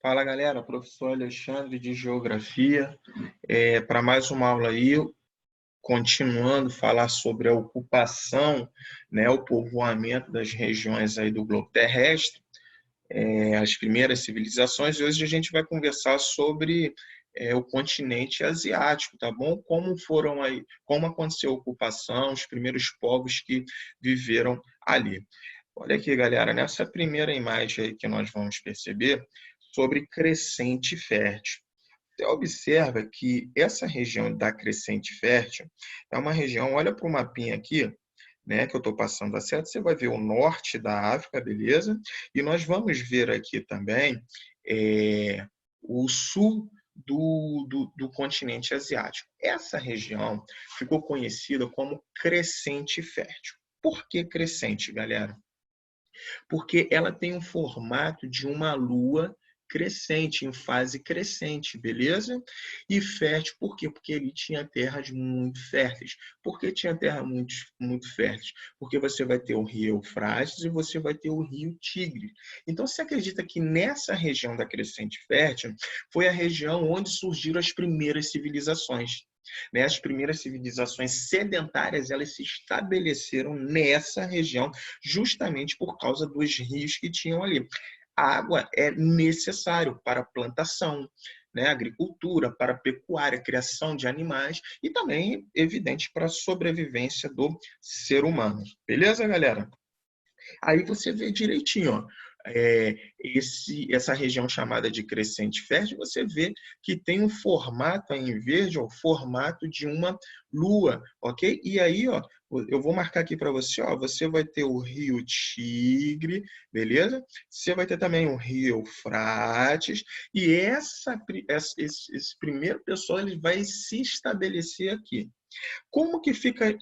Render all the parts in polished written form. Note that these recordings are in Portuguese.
Fala galera, professor Alexandre de Geografia, para mais uma aula aí, continuando a falar sobre a ocupação, né, o povoamento das regiões aí do globo terrestre, as primeiras civilizações, e hoje a gente vai conversar sobre o continente asiático, tá bom? Como foram aí, como aconteceu a ocupação, os primeiros povos que viveram ali. Olha aqui, galera, nessa primeira imagem aí que nós vamos perceber sobre crescente fértil. Você observa que essa região da crescente fértil é uma região, olha para o mapinha aqui, né, que eu estou passando a seta, você vai ver o norte da África, beleza? E nós vamos ver aqui também o sul do continente asiático. Essa região ficou conhecida como crescente fértil. Por que crescente, galera? Porque ela tem um formato de uma lua crescente, em fase crescente, beleza? E fértil, por quê? Porque ele tinha terras muito férteis. Por que tinha terra muito férteis? Porque você vai ter o rio Eufrates e você vai ter o rio Tigre. Então, você acredita que nessa região da crescente fértil foi a região onde surgiram as primeiras civilizações? Né? As primeiras civilizações sedentárias elas se estabeleceram nessa região justamente por causa dos rios que tinham ali. A água é necessário para plantação, né, agricultura, para pecuária, criação de animais e também, evidente, para a sobrevivência do ser humano. Beleza, galera? Aí você vê direitinho, ó, essa região chamada de crescente fértil, você vê que tem um formato aí em verde, ó, o formato de uma lua, ok? E aí, ó, eu vou marcar aqui para você, ó, você vai ter o rio Tigre, beleza? Você vai ter também o rio Eufrates, e esse primeiro pessoal ele vai se estabelecer aqui. Como que fica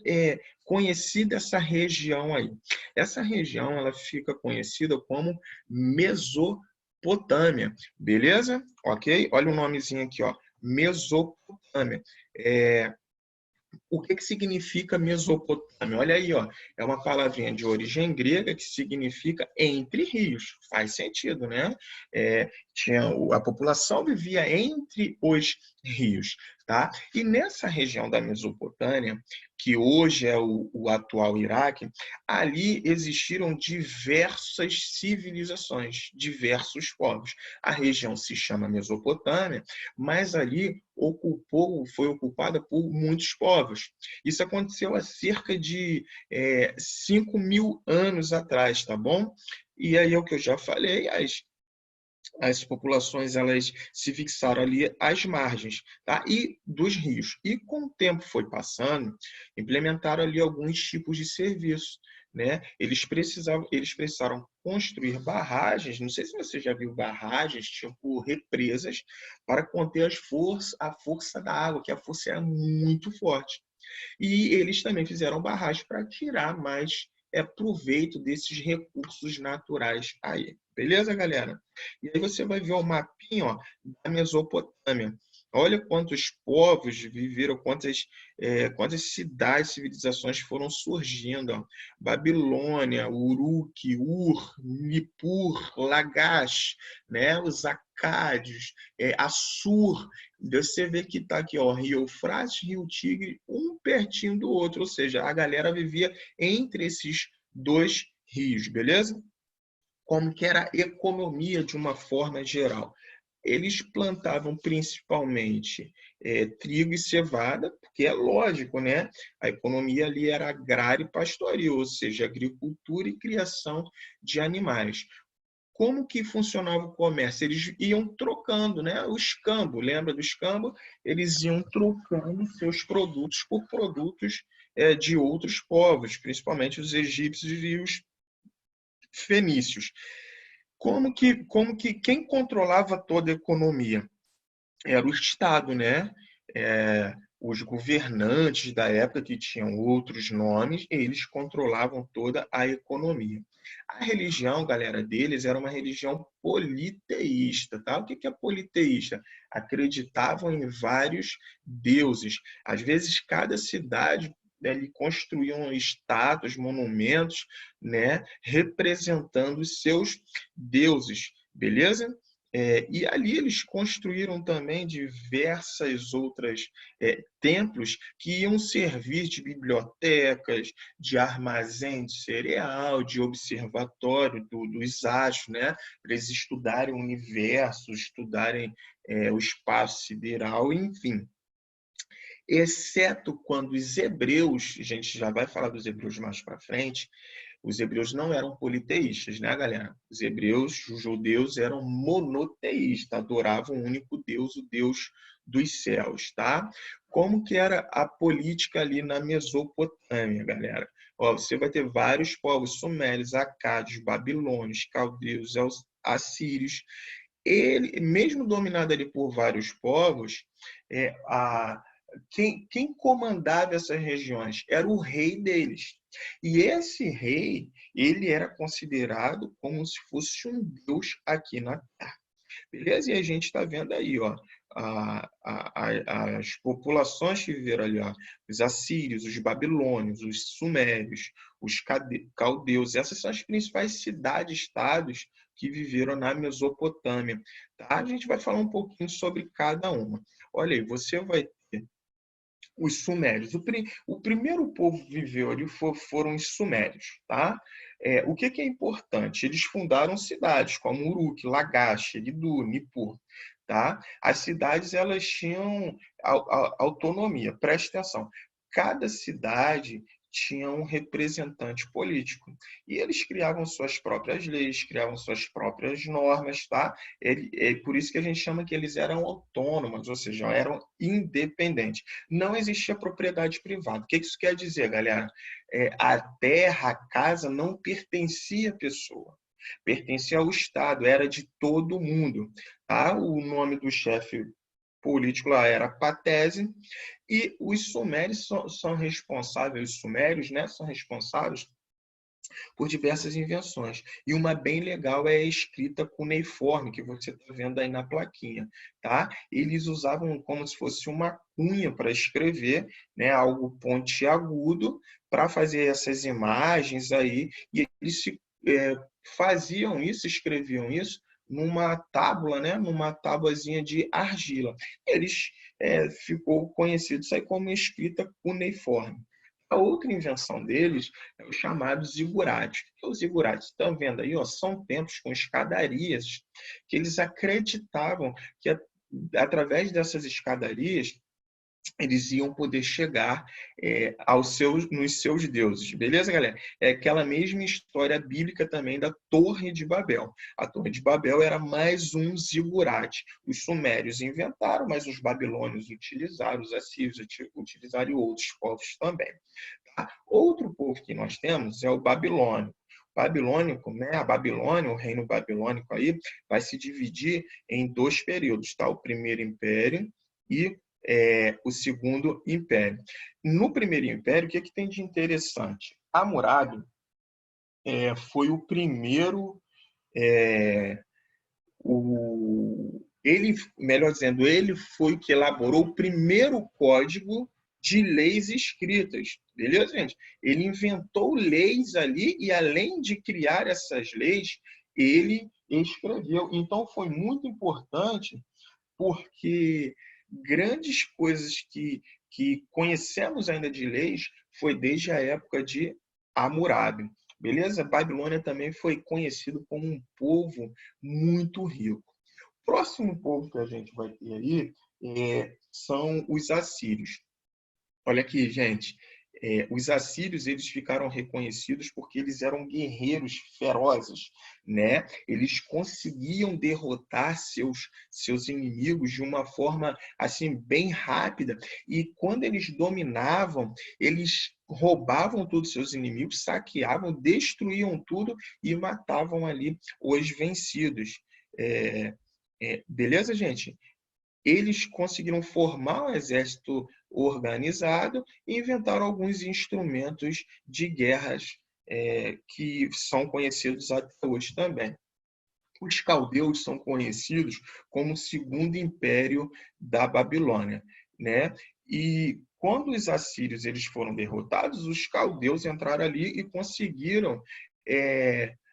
conhecida essa região aí? Essa região ela fica conhecida como Mesopotâmia, beleza? Ok? Olha o nomezinho aqui, ó, Mesopotâmia. O que significa Mesopotâmia? Olha aí, ó, é uma palavrinha de origem grega que significa entre rios. Faz sentido, né? A população vivia entre os rios, tá? E nessa região da Mesopotâmia, que hoje é o atual Iraque, ali existiram diversas civilizações, diversos povos. A região se chama Mesopotâmia, mas ali foi ocupada por muitos povos. Isso aconteceu há cerca de 5.000 anos atrás, tá bom? E aí é o que eu já falei, as populações elas se fixaram ali às margens, tá? E dos rios. E com o tempo foi passando, implementaram ali alguns tipos de serviço, né? Eles precisaram construir barragens, não sei se você já viu barragens, tipo represas, para conter a força da água, que a força é muito forte. E eles também fizeram barragens para tirar mais proveito desses recursos naturais aí. Beleza, galera? E aí você vai ver o mapinha, ó, da Mesopotâmia. Olha quantos povos viveram, quantas cidades, civilizações foram surgindo. Ó. Babilônia, Uruk, Ur, Nippur, Lagash, né? Os Acádios, Assur. Você vê que está aqui, ó, Rio Eufrates, Rio Tigre, um pertinho do outro. Ou seja, a galera vivia entre esses dois rios, beleza? Como que era a economia de uma forma geral. Eles plantavam principalmente trigo e cevada, porque é lógico, né? A economia ali era agrária e pastoril, ou seja, agricultura e criação de animais. Como que funcionava o comércio? Eles iam trocando, né? O escambo, lembra do escambo? Eles iam trocando seus produtos por produtos de outros povos, principalmente os egípcios e os fenícios. Como que quem controlava toda a economia? Era o Estado, né? Os governantes da época, que tinham outros nomes, eles controlavam toda a economia. A religião, galera, deles era uma religião politeísta, tá? O que é politeísta? Acreditavam em vários deuses. Às vezes, cada cidade ele construíam estátuas, monumentos, né, representando os seus deuses, beleza? E ali eles construíram também diversas outras templos que iam servir de bibliotecas, de armazém de cereal, de observatório dos astros, né? Para eles estudarem o universo, estudarem o espaço sideral, enfim. Exceto quando os hebreus, a gente já vai falar dos hebreus mais para frente, os hebreus não eram politeístas, né, galera? Os hebreus, os judeus, eram monoteístas, adoravam o único Deus, o Deus dos céus, tá? Como que era a política ali na Mesopotâmia, galera? Ó, você vai ter vários povos, sumérios, acádios, babilônios, caldeus, assírios. Ele, mesmo dominado ali por vários povos, quem comandava essas regiões era o rei deles. E esse rei, ele era considerado como se fosse um deus aqui na Terra. Beleza? E a gente está vendo aí, ó, as populações que viveram ali, ó, os assírios, os babilônios, os sumérios, os caldeus. Essas são as principais cidades-estados que viveram na Mesopotâmia. Tá? A gente vai falar um pouquinho sobre cada uma. Olha aí, você vai ter os sumérios. O primeiro povo que viveu ali foram os sumérios, tá? O que é importante? Eles fundaram cidades como Uruk, Lagash, Eridu, Nippur, tá? As cidades elas tinham autonomia. Preste atenção. Cada cidade tinha um representante político e eles criavam suas próprias leis, criavam suas próprias normas, tá? É por isso que a gente chama que eles eram autônomos, ou seja, eram independentes. Não existia propriedade privada. O que isso quer dizer, galera? A terra, a casa não pertencia à pessoa, pertencia ao Estado, era de todo mundo. Tá? O nome do chefe político lá era Patese, e os sumérios são responsáveis, os sumérios, né, são responsáveis por diversas invenções. E uma bem legal é a escrita cuneiforme, que você está vendo aí na plaquinha. Tá? Eles usavam como se fosse uma cunha para escrever, né, algo pontiagudo, para fazer essas imagens aí, e eles faziam isso, escreviam isso, numa tábua, né, numa tabuazinha de argila. Eles ficou conhecido isso aí como escrita cuneiforme. A outra invenção deles é o chamado zigurate. O que é o zigurate? Estão vendo aí? Ó, são templos com escadarias que eles acreditavam que, através dessas escadarias, eles iam poder chegar nos seus deuses. Beleza, galera? É aquela mesma história bíblica também da Torre de Babel. A Torre de Babel era mais um zigurate. Os sumérios inventaram, mas os babilônios utilizaram, os assírios utilizaram e outros povos também. Tá? Outro povo que nós temos é o babilônio. Babilônico, né? A Babilônia, o reino babilônico aí, vai se dividir em dois períodos, tá? O primeiro império e o segundo império. No primeiro império, o que tem de interessante? Hammurabi foi o primeiro, melhor dizendo, ele foi o que elaborou o primeiro código de leis escritas. Beleza, gente? Ele inventou leis ali e, além de criar essas leis, ele escreveu. Então, foi muito importante porque grandes coisas que conhecemos ainda de leis foi desde a época de Hammurabi. Beleza? Babilônia também foi conhecido como um povo muito rico. O próximo povo que a gente vai ter aí são os assírios. Olha aqui, gente. Os assírios eles ficaram reconhecidos porque eles eram guerreiros ferozes, né? Eles conseguiam derrotar seus inimigos de uma forma assim bem rápida, e quando eles dominavam, eles roubavam todos os seus inimigos, saqueavam, destruíam tudo e matavam ali os vencidos. Beleza, gente? Eles conseguiram formar um exército organizado e inventaram alguns instrumentos de guerras que são conhecidos até hoje também. Os caldeus são conhecidos como o segundo império da Babilônia, né? E quando os assírios eles foram derrotados, os caldeus entraram ali e conseguiram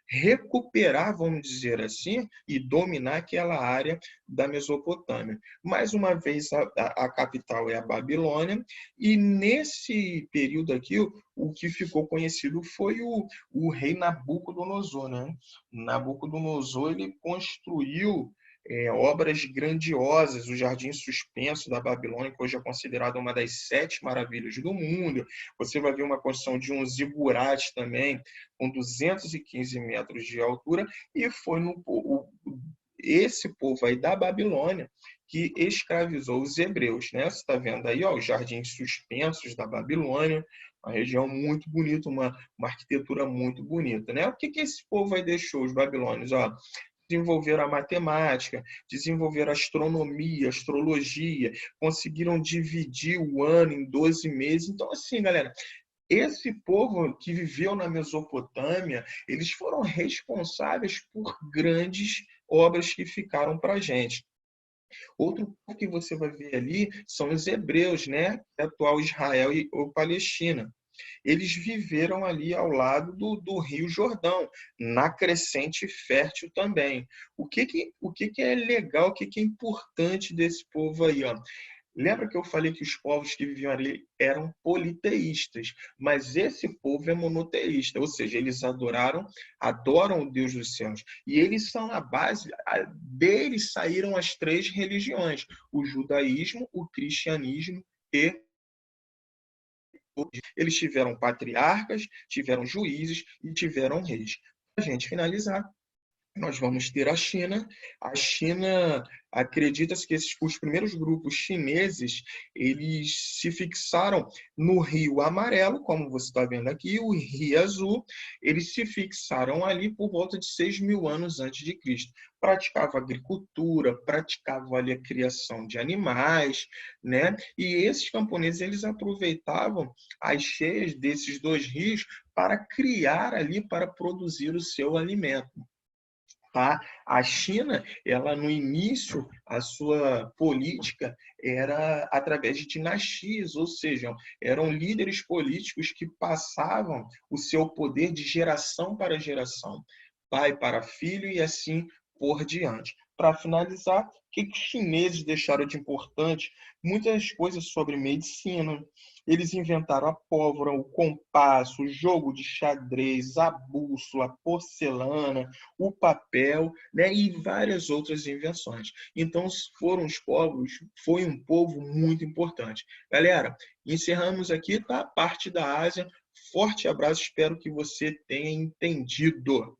recuperar, vamos dizer assim, e dominar aquela área da Mesopotâmia. Mais uma vez, a capital é a Babilônia, e nesse período aqui, o que ficou conhecido foi o rei Nabucodonosor, né? Nabucodonosor, ele construiu obras grandiosas, o Jardim Suspenso da Babilônia, que hoje é considerado uma das 7 maravilhas do mundo. Você vai ver uma construção de um zigurate também, com 215 metros de altura, e foi esse povo aí da Babilônia que escravizou os hebreus, né? Você está vendo aí, ó, os Jardins Suspensos da Babilônia, uma região muito bonita, uma arquitetura muito bonita, né? O que esse povo aí deixou, os babilônios? Ó, desenvolveram a matemática, desenvolveram a astronomia, astrologia, conseguiram dividir o ano em 12 meses. Então, assim, galera, esse povo que viveu na Mesopotâmia, eles foram responsáveis por grandes obras que ficaram para a gente. Outro povo que você vai ver ali são os hebreus, né? Atual Israel e ou Palestina. Eles viveram ali ao lado do Rio Jordão, na crescente fértil também. O que é legal, o que é importante desse povo aí? Ó? Lembra que eu falei que os povos que viviam ali eram politeístas, mas esse povo é monoteísta, ou seja, eles adoram o Deus dos céus. E eles são a base, deles saíram as 3 religiões: o judaísmo, o cristianismo e eles tiveram patriarcas, tiveram juízes e tiveram reis. Para a gente finalizar, nós vamos ter a China. A China, acredita-se que os primeiros grupos chineses, eles se fixaram no Rio Amarelo, como você está vendo aqui, o Rio Azul, eles se fixaram ali por volta de 6.000 anos antes de Cristo. Praticavam agricultura, praticavam ali a criação de animais, né? E esses camponeses, eles aproveitavam as cheias desses 2 rios para criar ali, para produzir o seu alimento. Tá? A China, ela no início, a sua política era através de dinastias, ou seja, eram líderes políticos que passavam o seu poder de geração para geração, pai para filho e assim por diante. Para finalizar, o que os chineses deixaram de importante? Muitas coisas sobre medicina. Eles inventaram a pólvora, o compasso, o jogo de xadrez, a bússola, a porcelana, o papel, né, e várias outras invenções. Então, foi um povo muito importante. Galera, encerramos aqui, tá? A parte da Ásia. Forte abraço, espero que você tenha entendido.